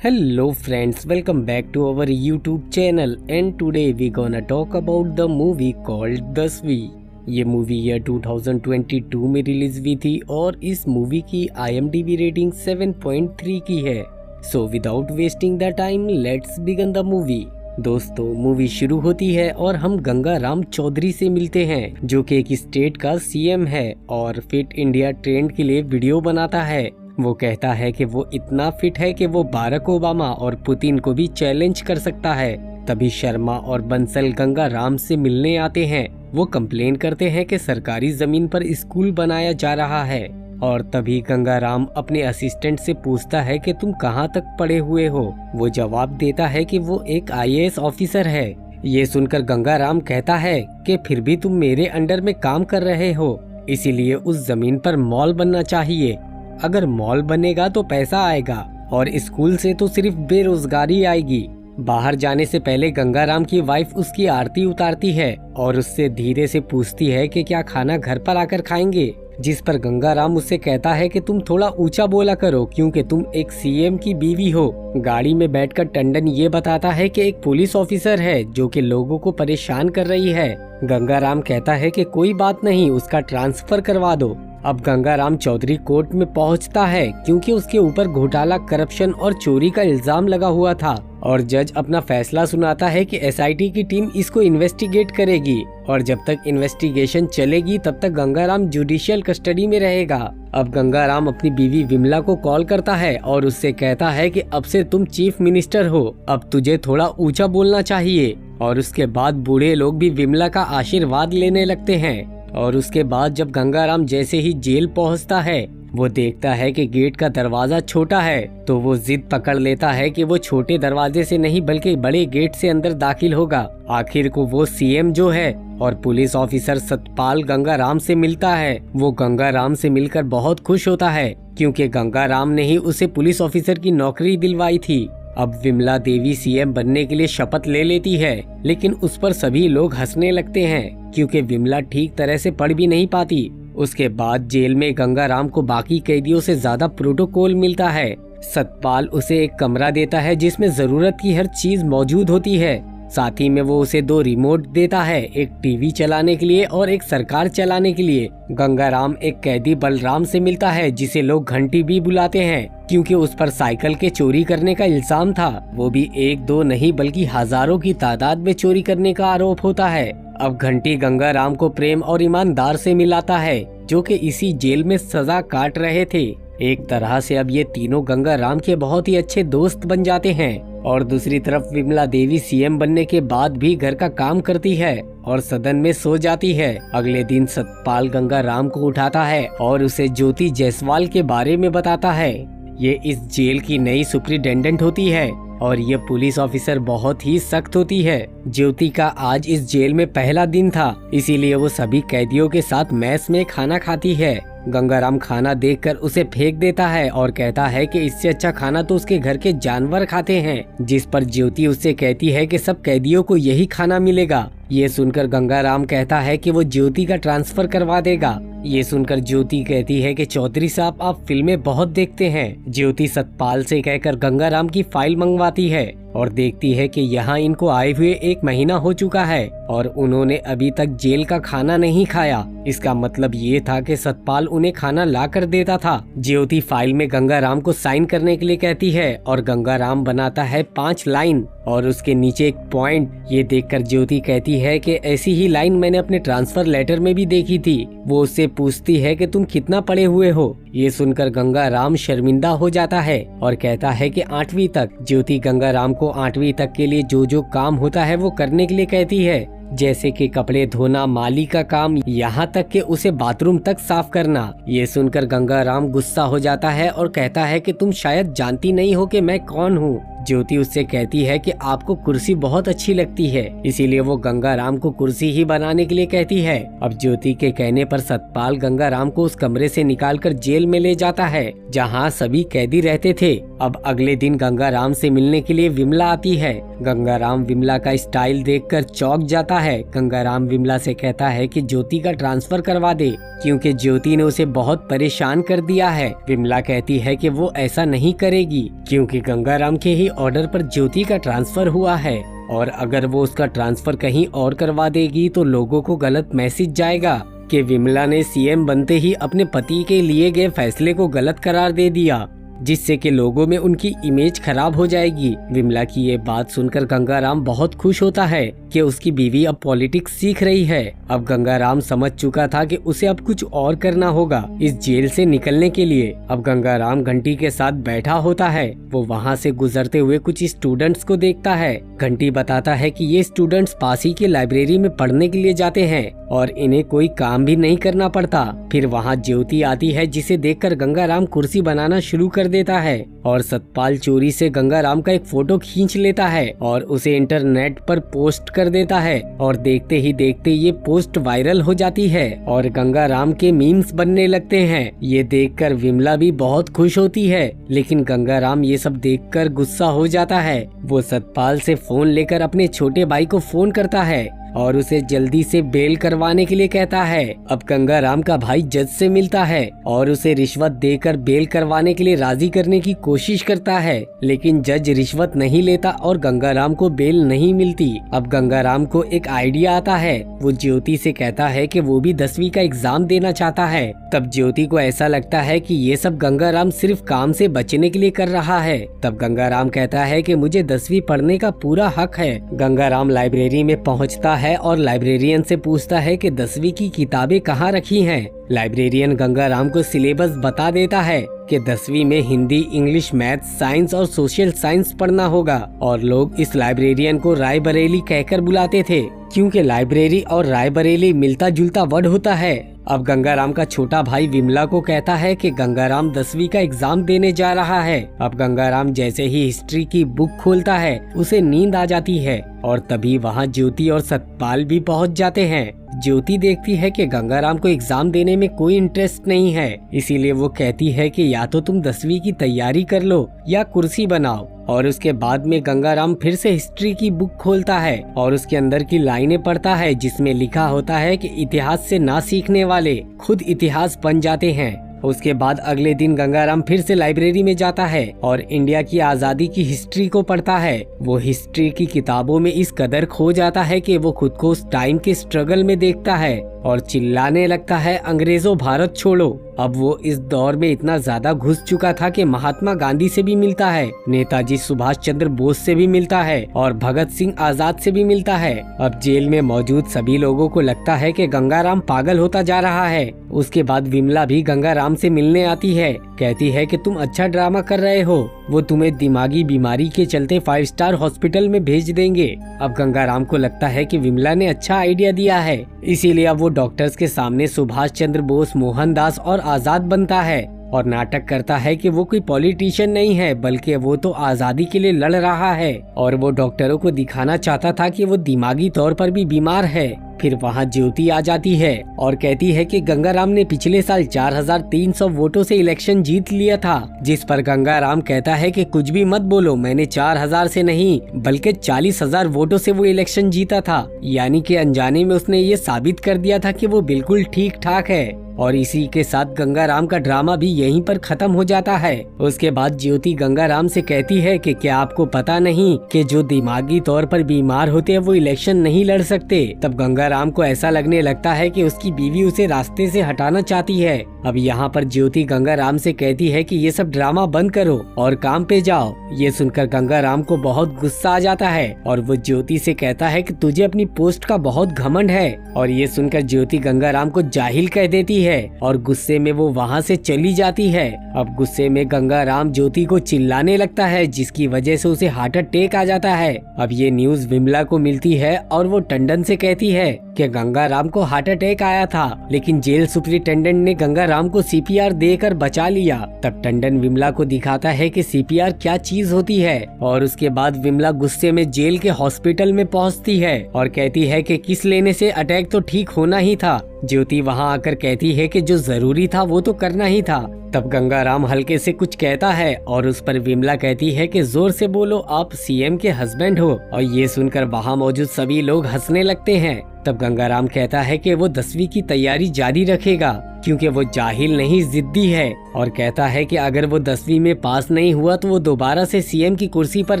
Hello friends, welcome back to our YouTube channel and today we gonna talk about the movie called 10वीं। ये movie year 2022 में release हुई थी और इस मूवी की IMDb रेटिंग 7.3 की है। So without wasting the time let's begin the movie. दोस्तों मूवी शुरू होती है और हम गंगा राम चौधरी से मिलते हैं जो कि एक स्टेट का CM है और फिट इंडिया ट्रेंड के लिए वीडियो बनाता है। वो कहता है कि वो इतना फिट है कि वो बाराक ओबामा और पुतिन को भी चैलेंज कर सकता है। तभी शर्मा और बंसल गंगा राम से मिलने आते हैं। वो कंप्लेन करते हैं कि सरकारी जमीन पर स्कूल बनाया जा रहा है और तभी गंगा राम अपने असिस्टेंट से पूछता है कि तुम कहाँ तक पढ़े हुए हो। वो जवाब देता है कि वो एक IAS ऑफिसर है। ये सुनकर गंगा राम कहता है कि फिर भी तुम मेरे अंडर में काम कर रहे हो, इसीलिए उस जमीन पर मॉल बनना चाहिए। अगर मॉल बनेगा तो पैसा आएगा और स्कूल से तो सिर्फ बेरोजगारी आएगी। बाहर जाने से पहले गंगा राम की वाइफ उसकी आरती उतारती है और उससे धीरे से पूछती है कि क्या खाना घर पर आकर खाएंगे, जिस पर गंगा राम उससे कहता है कि तुम थोड़ा ऊंचा बोला करो क्योंकि तुम एक CM की बीवी हो। गाड़ी में बैठकर टंडन ये बताता है कि एक पुलिस ऑफिसर है जो कि लोगों को परेशान कर रही है। गंगा राम कहता है कि कोई बात नहीं, उसका ट्रांसफर करवा दो। अब गंगा राम चौधरी कोर्ट में पहुंचता है क्योंकि उसके ऊपर घोटाला, करप्शन और चोरी का इल्जाम लगा हुआ था और जज अपना फैसला सुनाता है कि SIT की टीम इसको इन्वेस्टिगेट करेगी और जब तक इन्वेस्टिगेशन चलेगी तब तक गंगा राम जुडिशियल कस्टडी में रहेगा। अब गंगा राम अपनी बीवी विमला को कॉल करता है और उससे कहता है कि अब से तुम चीफ मिनिस्टर हो, अब तुझे थोड़ा ऊंचा बोलना चाहिए। और उसके बाद बूढ़े लोग भी विमला का आशीर्वाद लेने लगते हैं। और उसके बाद जब गंगा राम जैसे ही जेल पहुंचता है वो देखता है कि गेट का दरवाजा छोटा है, तो वो जिद पकड़ लेता है कि वो छोटे दरवाजे से नहीं बल्कि बड़े गेट से अंदर दाखिल होगा। आखिर को वो CM जो है और पुलिस ऑफिसर सतपाल गंगा राम से मिलता है। वो गंगा राम से मिलकर बहुत खुश होता है क्योंकि गंगा राम ने ही उसे पुलिस ऑफिसर की नौकरी दिलवाई थी। अब विमला देवी CM बनने के लिए शपथ ले लेती है, लेकिन उस पर सभी लोग हंसने लगते हैं क्योंकि विमला ठीक तरह से पढ़ भी नहीं पाती। उसके बाद जेल में गंगा राम को बाकी कैदियों से ज्यादा प्रोटोकॉल मिलता है। सतपाल उसे एक कमरा देता है जिसमें जरूरत की हर चीज मौजूद होती है। साथ ही में वो उसे 2 रिमोट देता है, एक टीवी चलाने के लिए और एक सरकार चलाने के लिए। गंगा राम एक कैदी बलराम से मिलता है जिसे लोग घंटी भी बुलाते हैं क्योंकि उस पर साइकिल के चोरी करने का इल्जाम था। वो भी 1-2 नहीं बल्कि हजारों की तादाद में चोरी करने का आरोप होता है। अब घंटी गंगा राम को प्रेम और ईमानदार से मिलाता है जो कि इसी जेल में सजा काट रहे थे। एक तरह से अब ये तीनों गंगा राम के बहुत ही अच्छे दोस्त बन जाते हैं। और दूसरी तरफ विमला देवी CM बनने के बाद भी घर का काम करती है और सदन में सो जाती है। अगले दिन सतपाल गंगा राम को उठाता है और उसे ज्योति जायसवाल के बारे में बताता है। ये इस जेल की नई सुपरिटेंडेंट होती है और ये पुलिस ऑफिसर बहुत ही सख्त होती है। ज्योति का आज इस जेल में पहला दिन था, इसीलिए वो सभी कैदियों के साथ मैस में खाना खाती है। गंगाराम खाना देखकर उसे फेंक देता है और कहता है कि इससे अच्छा खाना तो उसके घर के जानवर खाते हैं, जिस पर ज्योति उससे कहती है कि सब कैदियों को यही खाना मिलेगा। ये सुनकर गंगाराम कहता है कि वो ज्योति का ट्रांसफर करवा देगा। ये सुनकर ज्योति कहती है कि चौधरी साहब आप फिल्में बहुत देखते हैं। ज्योति सतपाल से कहकर गंगाराम की फाइल मंगवाती है और देखती है कि यहाँ इनको आए हुए 1 महीना हो चुका है और उन्होंने अभी तक जेल का खाना नहीं खाया। इसका मतलब ये था कि सतपाल उन्हें खाना ला कर देता था। ज्योति फाइल में गंगाराम को साइन करने के लिए कहती है और गंगाराम बनाता है 5 लाइन और उसके नीचे एक पॉइंट। ये देखकर ज्योति कहती है कि ऐसी ही लाइन मैंने अपने ट्रांसफर लेटर में भी देखी थी। वो उससे पूछती है कि तुम कितना पढ़े हुए हो। ये सुनकर गंगाराम शर्मिंदा हो जाता है और कहता है कि 8वीं तक। ज्योति गंगाराम को 8वीं तक के लिए जो जो काम होता है वो करने के लिए कहती है, जैसे कि कपड़े धोना, माली का काम, यहाँ तक कि उसे बाथरूम तक साफ करना। ये सुनकर गंगाराम गुस्सा हो जाता है और कहता है कि तुम शायद जानती नहीं हो कि मैं कौन हूँ। ज्योति उससे कहती है कि आपको कुर्सी बहुत अच्छी लगती है, इसीलिए वो गंगाराम को कुर्सी ही बनाने के लिए कहती है। अब ज्योति के कहने पर सतपाल गंगाराम को उस कमरे से निकालकर जेल में ले जाता है जहाँ सभी कैदी रहते थे। अब अगले दिन गंगाराम से मिलने के लिए विमला आती है। गंगाराम विमला का स्टाइल देखकर चौंक जाता है। गंगाराम विमला से कहता है कि ज्योति का ट्रांसफर करवा दे, क्योंकि ज्योति ने उसे बहुत परेशान कर दिया है। विमला कहती है कि वो ऐसा नहीं करेगी, क्योंकि गंगाराम के ही ऑर्डर पर ज्योति का ट्रांसफर हुआ है, और अगर वो उसका ट्रांसफर कहीं और करवा देगी तो लोगों को गलत मैसेज जाएगा कि विमला ने सीएम बनते ही अपने पति के लिए गए फैसले को गलत करार दे दिया, जिससे कि लोगों में उनकी इमेज खराब हो जाएगी। विमला की ये बात सुनकर गंगाराम बहुत खुश होता है कि उसकी बीवी अब पॉलिटिक्स सीख रही है। अब गंगाराम समझ चुका था कि उसे अब कुछ और करना होगा इस जेल से निकलने के लिए। अब गंगाराम घंटी के साथ बैठा होता है। वो वहाँ से गुजरते हुए कुछ स्टूडेंट्स को देखता है। घंटी बताता है कि ये स्टूडेंट्स पास ही की लाइब्रेरी में पढ़ने के लिए जाते हैं और इन्हें कोई काम भी नहीं करना पड़ता। फिर वहाँ ज्योति आती है, जिसे देखकर गंगाराम कुर्सी बनाना शुरू कर देता है, और सतपाल चोरी से गंगाराम का एक फोटो खींच लेता है और उसे इंटरनेट पर पोस्ट कर देता है, और देखते ही देखते ये पोस्ट वायरल हो जाती है और गंगाराम के मीम्स बनने लगते हैं। ये देखकर विमला भी बहुत खुश होती है, लेकिन गंगाराम ये सब देखकर गुस्सा हो जाता है। वो सतपाल से फोन लेकर अपने छोटे भाई को फोन करता है और उसे जल्दी से बेल करवाने के लिए कहता है। अब गंगाराम का भाई जज से मिलता है और उसे रिश्वत देकर बेल करवाने के लिए राजी करने की कोशिश करता है, लेकिन जज रिश्वत नहीं लेता और गंगाराम को बेल नहीं मिलती। अब गंगाराम को एक आइडिया आता है। वो ज्योति से कहता है कि वो भी 10वीं का एग्जाम देना चाहता है। तब ज्योति को ऐसा लगता है कि ये सब गंगाराम सिर्फ काम से बचने के लिए कर रहा है। तब गंगाराम कहता है कि मुझे 10वीं पढ़ने का पूरा हक है। गंगाराम लाइब्रेरी में पहुंचता है और लाइब्रेरियन से पूछता है कि 10वीं की किताबें कहाँ रखी हैं। लाइब्रेरियन गंगाराम को सिलेबस बता देता है कि 10वीं में हिंदी, इंग्लिश, मैथ, साइंस और सोशल साइंस पढ़ना होगा, और लोग इस लाइब्रेरियन को रायबरेली कहकर बुलाते थे, क्योंकि लाइब्रेरी और रायबरेली मिलता जुलता वर्ड होता है। अब गंगाराम का छोटा भाई विमला को कहता है कि गंगाराम 10वीं का एग्जाम देने जा रहा है। अब गंगाराम जैसे ही हिस्ट्री की बुक खोलता है उसे नींद आ जाती है, और तभी वहाँ ज्योति और सतपाल भी पहुँच जाते हैं। ज्योति देखती है कि गंगाराम को एग्जाम देने में कोई इंटरेस्ट नहीं है, इसीलिए वो कहती है कि या तो तुम 10वीं की तैयारी कर लो या कुर्सी बनाओ। और उसके बाद में गंगाराम फिर से हिस्ट्री की बुक खोलता है और उसके अंदर की लाइनें पढ़ता है, जिसमें लिखा होता है कि इतिहास से ना सीखने वाले खुद इतिहास बन जाते हैं। उसके बाद अगले दिन गंगाराम फिर से लाइब्रेरी में जाता है और इंडिया की आजादी की हिस्ट्री को पढ़ता है। वो हिस्ट्री की किताबों में इस कदर खो जाता है कि वो खुद को उस टाइम के स्ट्रगल में देखता है और चिल्लाने लगता है, अंग्रेजों भारत छोड़ो। अब वो इस दौर में इतना ज्यादा घुस चुका था कि महात्मा गांधी से भी मिलता है, नेताजी सुभाष चंद्र बोस से भी मिलता है और भगत सिंह आजाद से भी मिलता है। अब जेल में मौजूद सभी लोगों को लगता है कि गंगाराम पागल होता जा रहा है। उसके बाद विमला भी गंगाराम से मिलने आती है, कहती है कि तुम अच्छा ड्रामा कर रहे हो, वो तुम्हें दिमागी बीमारी के चलते 5 स्टार हॉस्पिटल में भेज देंगे। अब गंगाराम को लगता है कि विमला ने अच्छा आइडिया दिया है, इसीलिए अब वो डॉक्टर्स के सामने सुभाष चंद्र बोस, मोहनदास और आजाद बनता है और नाटक करता है कि वो कोई पॉलिटिशियन नहीं है, बल्कि वो तो आजादी के लिए लड़ रहा है, और वो डॉक्टरों को दिखाना चाहता था कि वो दिमागी तौर पर भी बीमार है। फिर वहाँ ज्योति आ जाती है और कहती है कि गंगाराम ने पिछले साल 4300 वोटों से इलेक्शन जीत लिया था, जिस पर गंगाराम कहता है कि कुछ भी मत बोलो, मैंने 4000 से नहीं बल्कि 40,000 वोटों से वो इलेक्शन जीता था। यानी कि अनजाने में उसने ये साबित कर दिया था कि वो बिल्कुल ठीक ठाक है। और इसी के साथ गंगाराम का ड्रामा भी यहीं पर खत्म हो जाता है। उसके बाद ज्योति गंगाराम से कहती है कि क्या आपको पता नहीं कि जो दिमागी तौर पर बीमार होते हैं वो इलेक्शन नहीं लड़ सकते। तब गंगाराम को ऐसा लगने लगता है कि उसकी बीवी उसे रास्ते से हटाना चाहती है। अब यहाँ पर ज्योति गंगाराम से कहती है कि ये सब ड्रामा बंद करो और काम पे जाओ। ये सुनकर गंगाराम को बहुत गुस्सा आ जाता है और वो ज्योति से कहता है कि तुझे अपनी पोस्ट का बहुत घमंड है। और ये सुनकर ज्योति गंगाराम को जाहिल कह देती है और गुस्से में वो वहाँ से चली जाती है। अब गुस्से में गंगाराम ज्योति को चिल्लाने लगता है, जिसकी वजह से उसे हार्ट अटैक आ जाता है। अब ये न्यूज विमला को मिलती है और वो टंडन से कहती है कि गंगाराम को हार्ट अटैक आया था, लेकिन जेल सुपरिटेंडेंट ने गंगाराम को सीपीआर देकर बचा लिया। तब टंडन विमला को दिखाता है कि सीपीआर क्या चीज होती है और उसके बाद विमला गुस्से में जेल के हॉस्पिटल में पहुंचती है और कहती है कि किस लेने से अटैक तो ठीक होना ही था। ज्योति वहां आकर कहती है कि जो जरूरी था वो तो करना ही था। तब गंगाराम हल्के से कुछ कहता है और उस पर विमला कहती है कि जोर से बोलो, आप सीएम के हस्बैंड हो। और ये सुनकर वहां मौजूद सभी लोग हंसने लगते हैं। तब गंगाराम कहता है कि वो 10वीं की तैयारी जारी रखेगा क्योंकि वो जाहिल नहीं जिद्दी है, और कहता है कि अगर वो 10वीं में पास नहीं हुआ तो वो दोबारा से सीएम की कुर्सी पर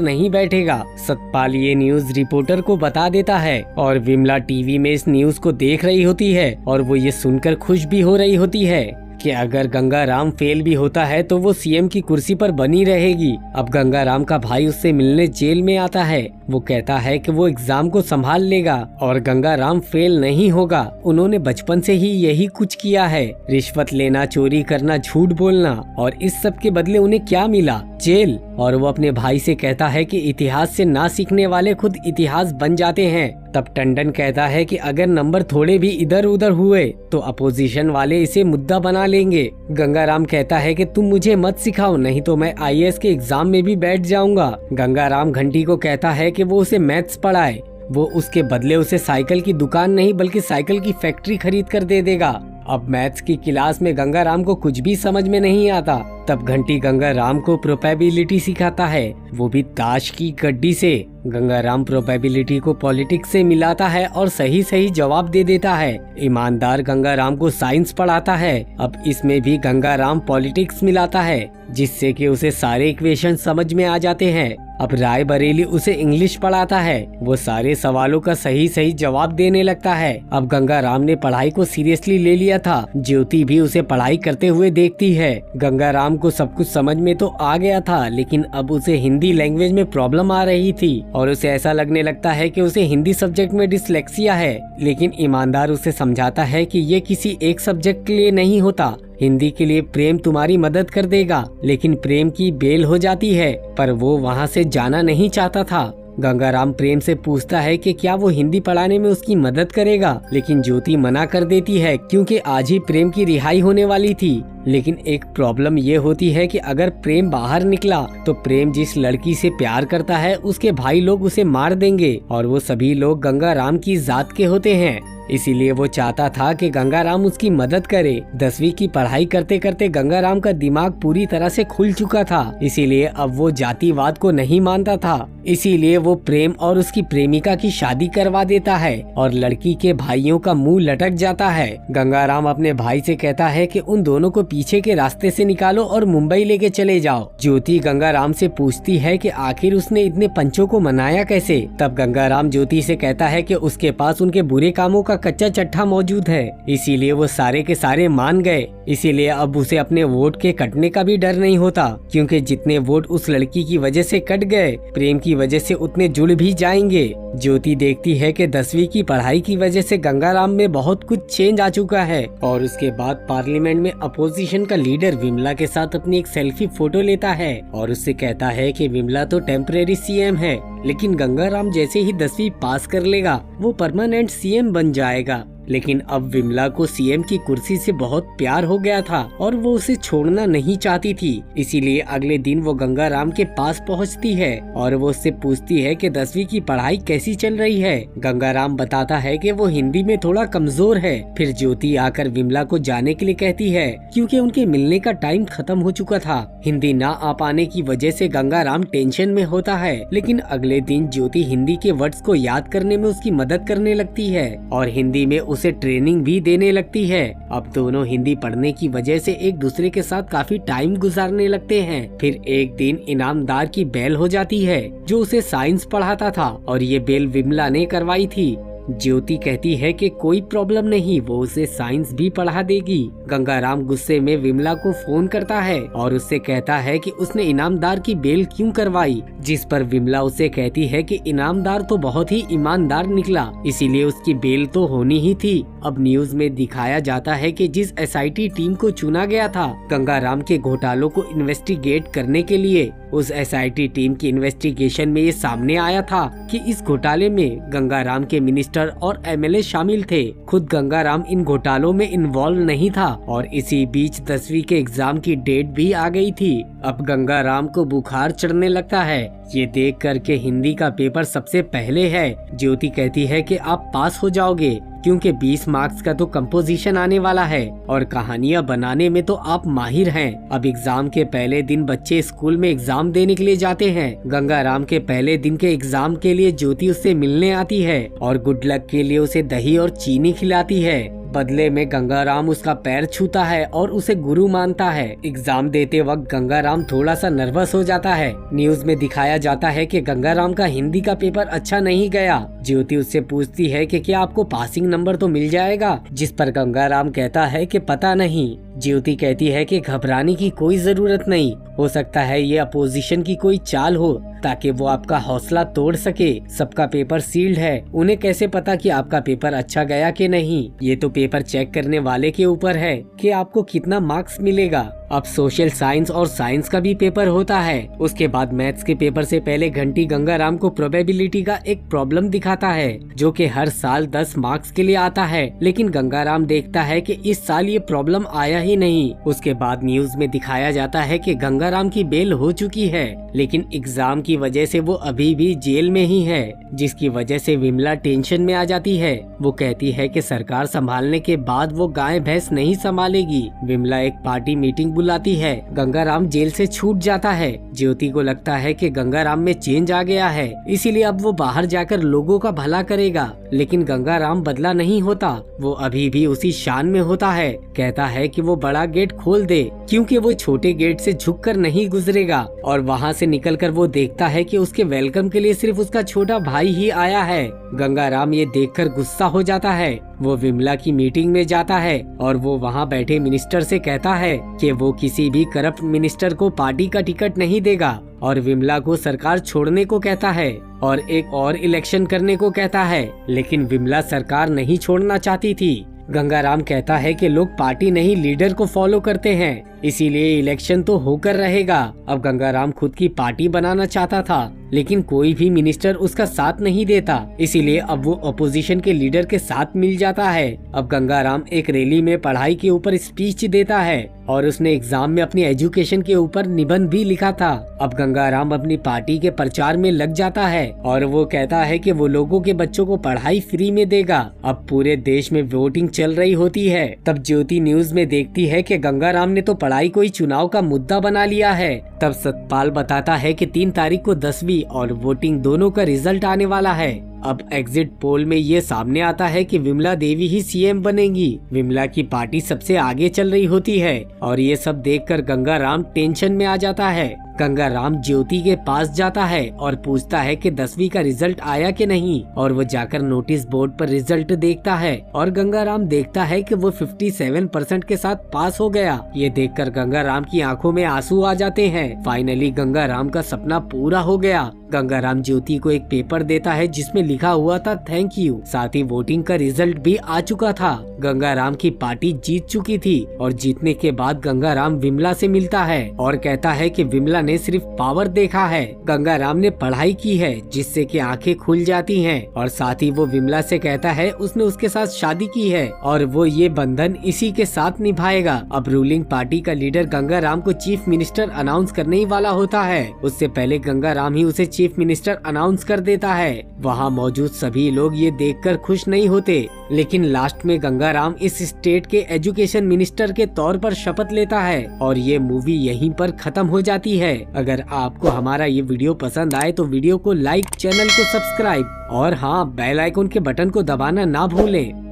नहीं बैठेगा। सतपाल ये न्यूज रिपोर्टर को बता देता है और विमला टीवी में इस न्यूज को देख रही होती है और वो ये सुनकर खुश भी हो रही होती है कि अगर गंगाराम फेल भी होता है तो वो सीएम की कुर्सी पर बनी रहेगी। अब गंगाराम का भाई उससे मिलने जेल में आता है। वो कहता है कि वो एग्जाम को संभाल लेगा और गंगाराम फेल नहीं होगा। उन्होंने बचपन से ही यही कुछ किया है, रिश्वत लेना, चोरी करना, झूठ बोलना, और इस सब के बदले उन्हें क्या मिला? जेल। और वो अपने भाई से कहता है कि इतिहास से ना सीखने वाले खुद इतिहास बन जाते हैं। तब टंडन कहता है कि अगर नंबर थोड़े भी इधर उधर हुए तो अपोजिशन वाले इसे मुद्दा बना लेंगे। गंगाराम कहता है कि तुम मुझे मत सिखाओ, नहीं तो मैं आईएएस के एग्जाम में भी बैठ जाऊंगा। गंगाराम घंटी को कहता है कि वो उसे मैथ्स पढ़ाए। वो उसके बदले उसे साइकिल की दुकान नहीं बल्कि साइकिल की फैक्ट्री खरीद कर दे देगा। अब मैथ्स की क्लास में गंगाराम को कुछ भी समझ में नहीं आता। तब घंटी गंगाराम को प्रोबेबिलिटी सिखाता है, वो भी ताश की गड्डी से। गंगाराम प्रोबेबिलिटी को पॉलिटिक्स से मिलाता है और सही सही जवाब दे देता है। ईमानदार गंगाराम को साइंस पढ़ाता है। अब इसमें भी गंगाराम पॉलिटिक्स मिलाता है जिससे कि उसे सारे इक्वेशन समझ में आ जाते हैं। अब राय बरेली उसे इंग्लिश पढ़ाता है। वो सारे सवालों का सही सही जवाब देने लगता है। अब गंगाराम ने पढ़ाई को सीरियसली ले लिया था। ज्योति भी उसे पढ़ाई करते हुए देखती है। गंगाराम को सब कुछ समझ में तो आ गया था, लेकिन अब उसे हिंदी लैंग्वेज में प्रॉब्लम आ रही थी और उसे ऐसा लगने लगता है कि उसे हिंदी सब्जेक्ट में डिसलेक्सिया है। लेकिन ईमानदार उसे समझाता है कि ये किसी एक सब्जेक्ट के लिए नहीं होता। हिंदी के लिए प्रेम तुम्हारी मदद कर देगा। लेकिन प्रेम की बेल हो जाती है, पर वो वहाँ से जाना नहीं चाहता था। गंगाराम प्रेम से पूछता है कि क्या वो हिंदी पढ़ाने में उसकी मदद करेगा, लेकिन ज्योति मना कर देती है क्योंकि आज ही प्रेम की रिहाई होने वाली थी। लेकिन एक प्रॉब्लम ये होती है कि अगर प्रेम बाहर निकला तो प्रेम जिस लड़की से प्यार करता है उसके भाई लोग उसे मार देंगे और वो सभी लोग गंगाराम की जात के होते हैं। इसीलिए वो चाहता था कि गंगाराम उसकी मदद करे। 10वीं की पढ़ाई करते करते गंगाराम का दिमाग पूरी तरह से खुल चुका था, इसीलिए अब वो जातिवाद को नहीं मानता था। इसीलिए वो प्रेम और उसकी प्रेमिका की शादी करवा देता है और लड़की के भाइयों का मुंह लटक जाता है। गंगाराम अपने भाई से कहता है कि उन दोनों को पीछे के रास्ते से निकालो और मुंबई लेके चले जाओ। ज्योति गंगाराम से पूछती है कि आखिर उसने इतने पंचों को मनाया कैसे। तब गंगाराम ज्योति से कहता है कि उसके पास उनके बुरे कामों का कच्चा चट्टा मौजूद है, इसीलिए वो सारे के सारे मान गए। इसीलिए अब उसे अपने वोट के कटने का भी डर नहीं होता, क्योंकि जितने वोट उस लड़की की वजह से कट गए, प्रेम की वजह से उतने जुड़ भी जाएंगे। ज्योति देखती है कि 10वीं की पढ़ाई की वजह से गंगाराम में बहुत कुछ चेंज आ चुका है और उसके बाद पार्लियामेंट में अपोजिशन का लीडर विमला के साथ अपनी एक सेल्फी फोटो लेता है और उससे कहता है कि विमला तो टेम्परेरी सीएम है, लेकिन गंगाराम जैसे ही 10वीं पास कर लेगा वो परमानेंट सीएम बन जाएगा। लेकिन अब विमला को सीएम की कुर्सी से बहुत प्यार हो गया था और वो उसे छोड़ना नहीं चाहती थी। इसीलिए अगले दिन वो गंगाराम के पास पहुंचती है और वो उससे पूछती है कि 10वीं की पढ़ाई कैसी चल रही है। गंगाराम बताता है कि वो हिंदी में थोड़ा कमजोर है। फिर ज्योति आकर विमला को जाने के लिए कहती है क्योंकि उनके मिलने का टाइम खत्म हो चुका था। हिंदी ना आ पाने की वजह से गंगाराम टेंशन में होता है, लेकिन अगले दिन ज्योति हिंदी के वर्ड्स को याद करने में उसकी मदद करने लगती है और हिंदी में उसे ट्रेनिंग भी देने लगती है। अब दोनों हिंदी पढ़ने की वजह से एक दूसरे के साथ काफी टाइम गुजारने लगते हैं। फिर एक दिन इनामदार की बेल हो जाती है जो उसे साइंस पढ़ाता था और ये बेल विमला ने करवाई थी। ज्योति कहती है कि कोई प्रॉब्लम नहीं, वो उसे साइंस भी पढ़ा देगी। गंगाराम गुस्से में विमला को फोन करता है और उससे कहता है कि उसने इनामदार की बेल क्यों करवाई, जिस पर विमला उसे कहती है कि इनामदार तो बहुत ही ईमानदार निकला, इसीलिए उसकी बेल तो होनी ही थी। अब न्यूज में दिखाया जाता है कि जिस एसआईटी टीम को चुना गया था गंगाराम के घोटालों को इन्वेस्टिगेट करने के लिए, उस एसआईटी टीम की इन्वेस्टिगेशन में ये सामने आया था कि इस घोटाले में गंगाराम के मिनिस्टर मिनिस्टर और एमएलए शामिल थे। खुद गंगाराम इन घोटालों में इन्वॉल्व नहीं था और इसी बीच 10वीं के एग्जाम की डेट भी आ गई थी। अब गंगाराम को बुखार चढ़ने लगता है। ये देख कर के हिंदी का पेपर सबसे पहले है। ज्योति कहती है कि आप पास हो जाओगे क्योंकि 20 मार्क्स का तो कंपोजिशन आने वाला है और कहानियां बनाने में तो आप माहिर हैं। अब एग्जाम के पहले दिन बच्चे स्कूल में एग्जाम देने के लिए जाते हैं। गंगाराम के पहले दिन के एग्जाम के लिए ज्योति उससे मिलने आती है और गुड लक के लिए उसे दही और चीनी खिलाती है। बदले में गंगाराम उसका पैर छूता है और उसे गुरु मानता है। एग्जाम देते वक्त गंगाराम थोड़ा सा नर्वस हो जाता है। न्यूज में दिखाया जाता है कि गंगाराम का हिंदी का पेपर अच्छा नहीं गया। ज्योति उससे पूछती है कि क्या आपको पासिंग नंबर तो मिल जाएगा, जिस पर गंगाराम कहता है कि पता नहीं। ज्योति कहती है कि घबराने की कोई जरूरत नहीं, हो सकता है ये अपोजिशन की कोई चाल हो ताकि वो आपका हौसला तोड़ सके। सबका पेपर सील्ड है, उन्हें कैसे पता कि आपका पेपर अच्छा गया कि नहीं। ये तो पेपर चेक करने वाले के ऊपर है कि आपको कितना मार्क्स मिलेगा। अब सोशल साइंस और साइंस का भी पेपर होता है। उसके बाद मैथ्स के पेपर से पहले घंटी गंगाराम को प्रोबेबिलिटी का एक प्रॉब्लम दिखाता है जो कि हर साल 10 मार्क्स के लिए आता है, लेकिन गंगाराम देखता है कि इस साल ये प्रॉब्लम आया ही नहीं। उसके बाद न्यूज में दिखाया जाता है कि गंगाराम की बेल हो चुकी है, लेकिन एग्जाम की वजह से वो अभी भी जेल में ही है, जिसकी वजह से विमला टेंशन में आ जाती है। वो कहती है कि सरकार संभालने के बाद वो गाय भैंस नहीं संभालेगी। विमला एक पार्टी मीटिंग बुलाती है। गंगाराम जेल से छूट जाता है। ज्योति को लगता है कि गंगाराम में चेंज आ गया है, इसीलिए अब वो बाहर जाकर लोगों का भला करेगा, लेकिन गंगाराम बदला नहीं होता। वो अभी भी उसी शान में होता है। कहता है कि वो बड़ा गेट खोल दे क्योंकि वो छोटे गेट से झुककर नहीं गुजरेगा, और वहाँ से निकलकर वो देखता है कि उसके वेलकम के लिए सिर्फ उसका छोटा भाई ही आया है। गंगाराम ये देखकर गुस्सा हो जाता है। वो विमला की मीटिंग में जाता है और वो वहाँ बैठे मिनिस्टर से कहता है कि वो किसी भी करप्ट मिनिस्टर को पार्टी का टिकट नहीं देगा और विमला को सरकार छोड़ने को कहता है और एक और इलेक्शन करने को कहता है, लेकिन विमला सरकार नहीं छोड़ना चाहती थी। गंगाराम कहता है कि लोग पार्टी नहीं लीडर को फॉलो करते हैं, इसीलिए इलेक्शन तो होकर रहेगा। अब गंगाराम खुद की पार्टी बनाना चाहता था, लेकिन कोई भी मिनिस्टर उसका साथ नहीं देता, इसीलिए अब वो अपोजिशन के लीडर के साथ मिल जाता है। अब गंगाराम एक रैली में पढ़ाई के ऊपर स्पीच देता है और उसने एग्जाम में अपनी एजुकेशन के ऊपर निबंध भी लिखा था। अब गंगाराम अपनी पार्टी के प्रचार में लग जाता है और वो कहता है कि वो लोगों के बच्चों को पढ़ाई फ्री में देगा। अब पूरे देश में वोटिंग चल रही होती है। तब ज्योति न्यूज में देखती है कि गंगाराम ने तो पढ़ाई को ही चुनाव का मुद्दा बना लिया है। तब सतपाल बताता है कि 3 तारीख को 10वीं और वोटिंग दोनों का रिजल्ट आने वाला है। अब एग्जिट पोल में ये सामने आता है कि विमला देवी ही सीएम बनेंगी। विमला की पार्टी सबसे आगे चल रही होती है और ये सब देखकर गंगाराम टेंशन में आ जाता है। गंगाराम ज्योति के पास जाता है और पूछता है कि 10वीं का रिजल्ट आया कि नहीं, और वो जाकर नोटिस बोर्ड पर रिजल्ट देखता है और गंगाराम देखता है कि वो 57% के साथ पास हो गया। ये देखकर गंगाराम की आंखों में आंसू आ जाते हैं। फाइनली गंगाराम का सपना पूरा हो गया। गंगाराम ज्योति को एक पेपर देता है जिसमें लिखा हुआ था थैंक यू। साथ ही वोटिंग का रिजल्ट भी आ चुका था। गंगाराम की पार्टी जीत चुकी थी और जीतने के बाद गंगाराम विमला से मिलता है और कहता है कि विमला ने सिर्फ पावर देखा है, गंगाराम ने पढ़ाई की है जिससे कि आंखें खुल जाती हैं, और साथ ही वो विमला से कहता है उसने उसके साथ शादी की है और वो ये बंधन इसी के साथ निभाएगा। अब रूलिंग पार्टी का लीडर गंगाराम को चीफ मिनिस्टर अनाउंस करने ही वाला होता है। उससे पहले गंगाराम ही उसे चीफ मिनिस्टर अनाउंस कर देता है। वहाँ मौजूद सभी लोग ये देखकर खुश नहीं होते, लेकिन लास्ट में गंगाराम इस स्टेट के एजुकेशन मिनिस्टर के तौर पर शपथ लेता है और ये मूवी यहीं पर खत्म हो जाती है। अगर आपको हमारा ये वीडियो पसंद आए तो वीडियो को लाइक, चैनल को सब्सक्राइब और हाँ, बेल आइकन के बटन को दबाना ना भूलें।